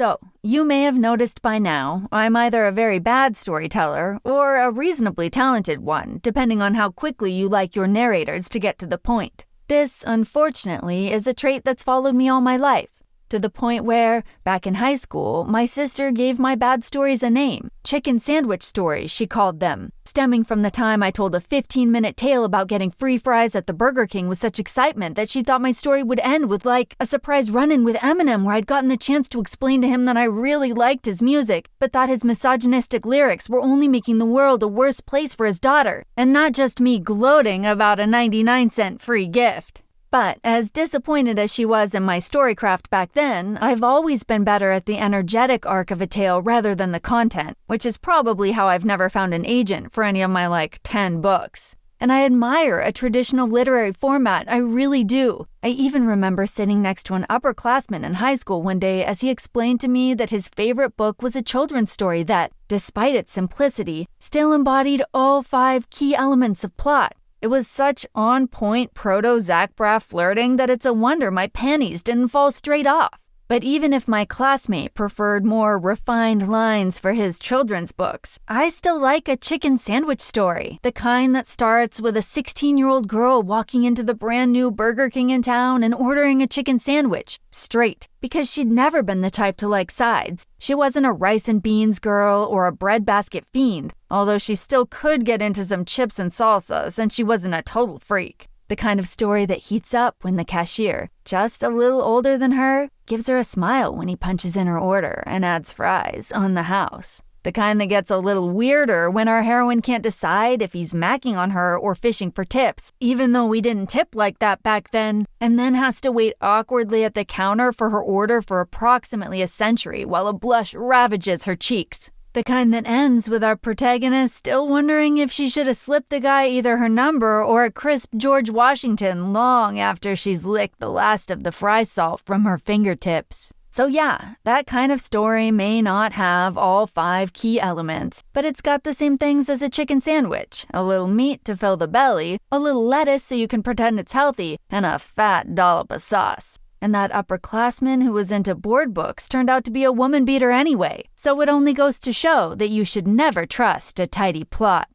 So, you may have noticed by now, I'm either a very bad storyteller or a reasonably talented one, depending on how quickly you like your narrators to get to the point. This, unfortunately, is a trait that's followed me all my life, to the point where, back in high school, my sister gave my bad stories a name. Chicken sandwich stories, she called them, stemming from the time I told a 15-minute tale about getting free fries at the Burger King with such excitement that she thought my story would end with, like, a surprise run-in with Eminem where I'd gotten the chance to explain to him that I really liked his music, but thought his misogynistic lyrics were only making the world a worse place for his daughter, and not just me gloating about a 99-cent free gift. But as disappointed as she was in my storycraft back then, I've always been better at the energetic arc of a tale rather than the content, which is probably how I've never found an agent for any of my 10 books. And I admire a traditional literary format, I really do. I even remember sitting next to an upperclassman in high school one day as he explained to me that his favorite book was a children's story that, despite its simplicity, still embodied all 5 key elements of plot. It was such on-point proto-Zach Braff flirting that it's a wonder my panties didn't fall straight off. But even if my classmate preferred more refined lines for his children's books, I still like a chicken sandwich story, the kind that starts with a 16-year-old girl walking into the brand new Burger King in town and ordering a chicken sandwich, straight, because she'd never been the type to like sides. She wasn't a rice and beans girl or a breadbasket fiend, although she still could get into some chips and salsa since she wasn't a total freak. The kind of story that heats up when the cashier, just a little older than her, gives her a smile when he punches in her order and adds fries on the house. The kind that gets a little weirder when our heroine can't decide if he's macking on her or fishing for tips, even though we didn't tip like that back then, and then has to wait awkwardly at the counter for her order for approximately a century while a blush ravages her cheeks. The kind that ends with our protagonist still wondering if she should have slipped the guy either her number or a crisp George Washington long after she's licked the last of the fry salt from her fingertips. So yeah, that kind of story may not have all 5 key elements, but it's got the same things as a chicken sandwich, a little meat to fill the belly, a little lettuce so you can pretend it's healthy, and a fat dollop of sauce. And that upperclassman who was into board books turned out to be a woman beater anyway, so it only goes to show that you should never trust a tidy plot.